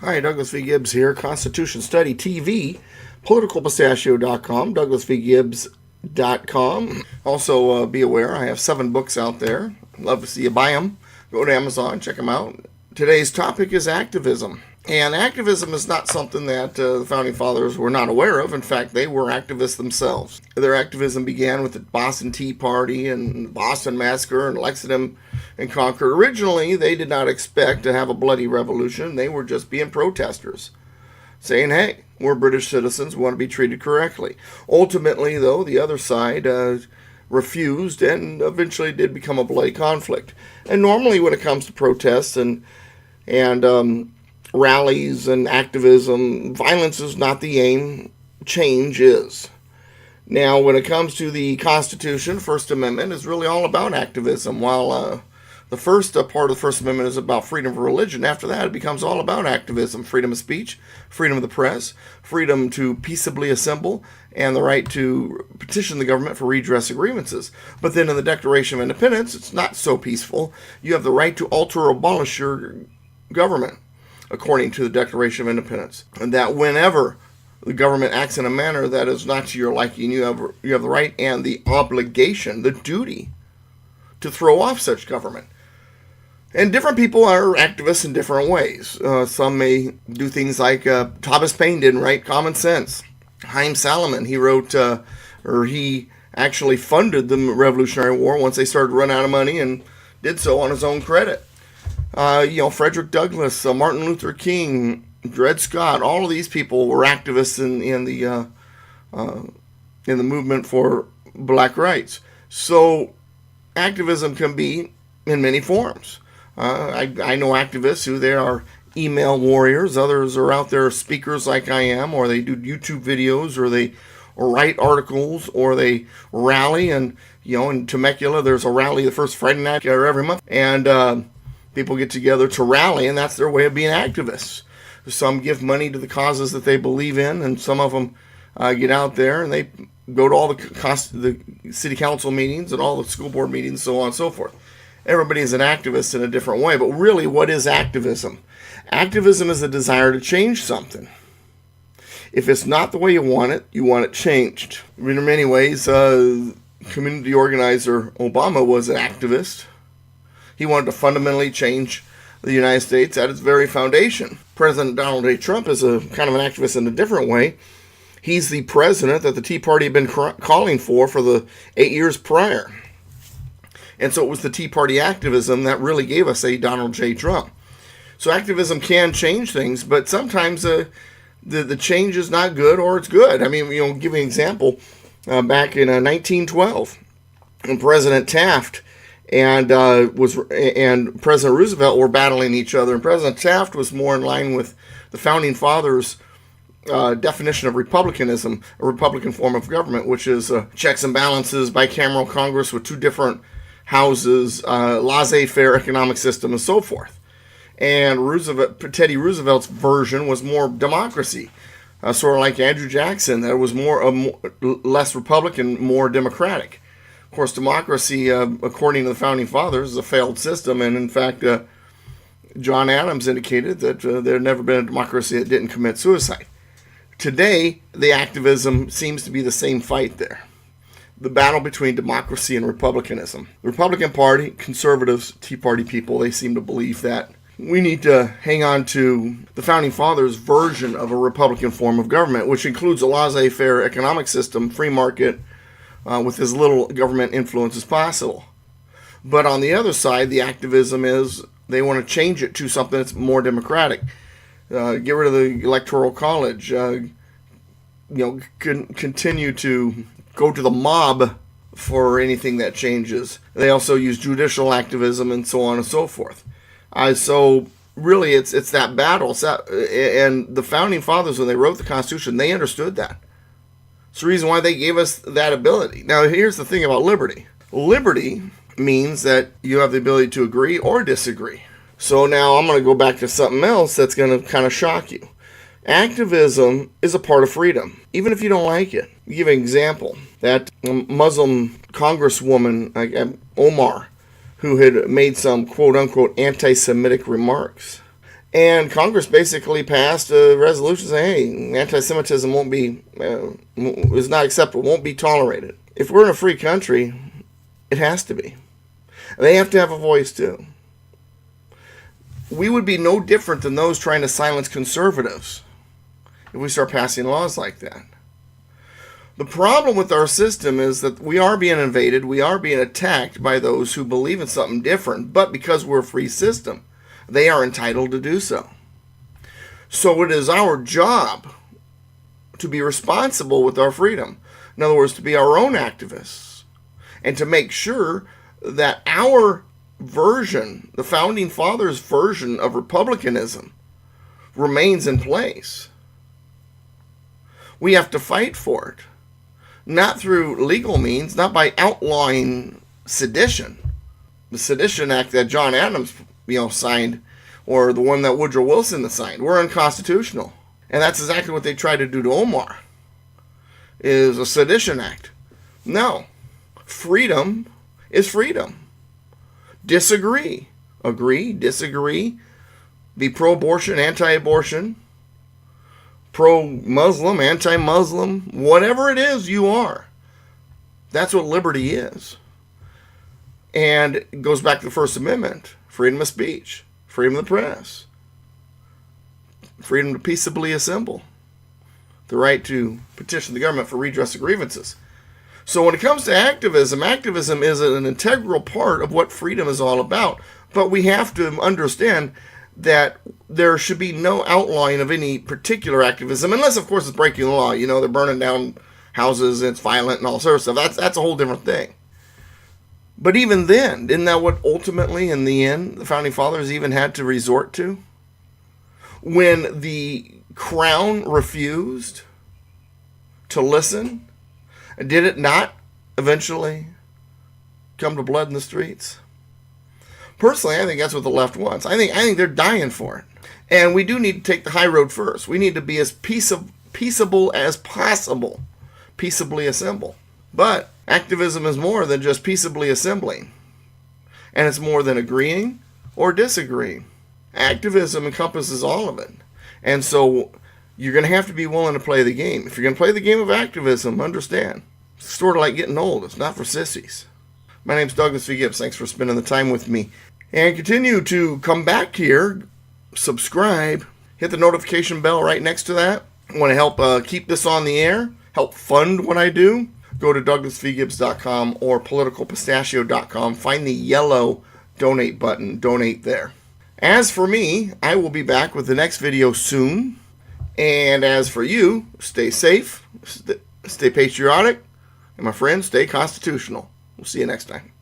Hi, Douglas V. Gibbs here, Constitution Study TV, politicalpistachio.com, douglasvgibbs.com. Also, be aware, I have 7 books out there. Love to see you buy them. Go to Amazon, check them out. Today's topic is activism. And activism is not something that the Founding Fathers were not aware of. In fact, they were activists themselves. Their activism began with the Boston Tea Party and the Boston Massacre and Lexington and Concord. Originally, they did not expect to have a bloody revolution. They were just being protesters, saying, hey, we're British citizens, we want to be treated correctly. Ultimately, though, the other side refused and eventually did become a bloody conflict. And normally when it comes to protests and rallies and activism, violence is not the aim, change is. Now, when it comes to the Constitution, First Amendment is really all about activism. While the first part of the First Amendment is about freedom of religion, after that it becomes all about activism, freedom of speech, freedom of the press, freedom to peaceably assemble, and the right to petition the government for redress of grievances. But then in the Declaration of Independence, it's not so peaceful. You have the right to alter or abolish your government, according to the Declaration of Independence, and that whenever the government acts in a manner that is not to your liking, you have the right and the obligation, the duty, to throw off such government. And different people are activists in different ways. Some may do things like Thomas Paine didn't write Common Sense. Haym Salomon, he actually funded the Revolutionary War once they started to run out of money and did so on his own credit. Frederick Douglass, Martin Luther King, Dred Scott, all of these people were activists in the movement for black rights. So activism can be in many forms. I know activists who they are email warriors. Others are out there speakers like I am, or they do YouTube videos, or they write articles, or they rally. And in Temecula, there's a rally the first Friday night every month, and people get together to rally, and that's their way of being activists. Some give money to the causes that they believe in, and some of them get out there and they go to all the city council meetings and all the school board meetings, so on and so forth. Everybody is an activist in a different way, but really, what is activism? Activism is a desire to change something. If it's not the way you want it changed. In many ways, community organizer Obama was an activist. He wanted to fundamentally change the United States at its very foundation. President Donald J. Trump is a kind of an activist in a different way. He's the president that the Tea Party had been calling for the 8 years prior. And so it was the Tea Party activism that really gave us a Donald J. Trump. So activism can change things, but sometimes the change is not good or it's good. I mean, give you an example. Back in 1912, when President Taft and President Roosevelt were battling each other, and President Taft was more in line with the Founding Fathers' definition of republicanism, a Republican form of government, which is checks and balances, bicameral Congress with 2 different houses, laissez-faire economic system, and so forth. And Teddy Roosevelt's version was more democracy, sort of like Andrew Jackson, that was less Republican, more democratic. Of course, democracy, according to the Founding Fathers, is a failed system, and in fact, John Adams indicated that there had never been a democracy that didn't commit suicide. Today, the activism seems to be the same fight there. The battle between democracy and republicanism. The Republican Party, conservatives, Tea Party people, they seem to believe that we need to hang on to the Founding Fathers' version of a Republican form of government, which includes a laissez-faire economic system, free market, with as little government influence as possible. But on the other side, the activism is they want to change it to something that's more democratic. Get rid of the Electoral College. Continue to go to the mob for anything that changes. They also use judicial activism and so on and so forth. So really, it's that battle. And the Founding Fathers, when they wrote the Constitution, they understood that. It's the reason why they gave us that ability. Now, here's the thing about liberty. Liberty means that you have the ability to agree or disagree. So now I'm going to go back to something else that's going to kind of shock you. Activism is a part of freedom, even if you don't like it. I'll give an example. That Muslim congresswoman, Omar, who had made some quote-unquote anti-Semitic remarks. And Congress basically passed a resolution saying, hey, anti-Semitism won't be, is not acceptable, won't be tolerated. If we're in a free country, it has to be. They have to have a voice too. We would be no different than those trying to silence conservatives if we start passing laws like that. The problem with our system is that we are being invaded, we are being attacked by those who believe in something different, but because we're a free system, they are entitled to do so. So it is our job to be responsible with our freedom. In other words, to be our own activists and to make sure that our version, the Founding Fathers' version of republicanism, remains in place. We have to fight for it. Not through legal means, not by outlawing sedition. The Sedition Act that John Adams, signed, or the one that Woodrow Wilson signed, were unconstitutional. And that's exactly what they tried to do to Omar, is a Sedition Act. No. Freedom is freedom. Disagree. Agree, disagree. Be pro-abortion, anti-abortion. Pro-Muslim, anti-Muslim, whatever it is you are. That's what liberty is. And it goes back to the First Amendment. Freedom of speech, freedom of the press, freedom to peaceably assemble, the right to petition the government for redress of grievances. So when it comes to activism, activism is an integral part of what freedom is all about. But we have to understand that there should be no outlawing of any particular activism, unless, of course, it's breaking the law. They're burning down houses, and it's violent and all sorts of stuff. That's a whole different thing. But even then, isn't that what ultimately, in the end, the Founding Fathers even had to resort to? When the Crown refused to listen, did it not eventually come to blood in the streets? Personally, I think that's what the left wants. I think they're dying for it. And we do need to take the high road first. We need to be as peaceable as possible. Peaceably assemble. But activism is more than just peaceably assembling. And it's more than agreeing or disagreeing. Activism encompasses all of it. And so you're going to have to be willing to play the game. If you're going to play the game of activism, understand. It's sort of like getting old. It's not for sissies. My name's Douglas V. Gibbs. Thanks for spending the time with me. And continue to come back here, subscribe, hit the notification bell right next to that. Want to help keep this on the air, help fund what I do, go to douglasvgibbs.com or politicalpistachio.com. Find the yellow donate button, donate there. As for me, I will be back with the next video soon. And as for you, stay safe, stay patriotic, and my friends, stay constitutional. We'll see you next time.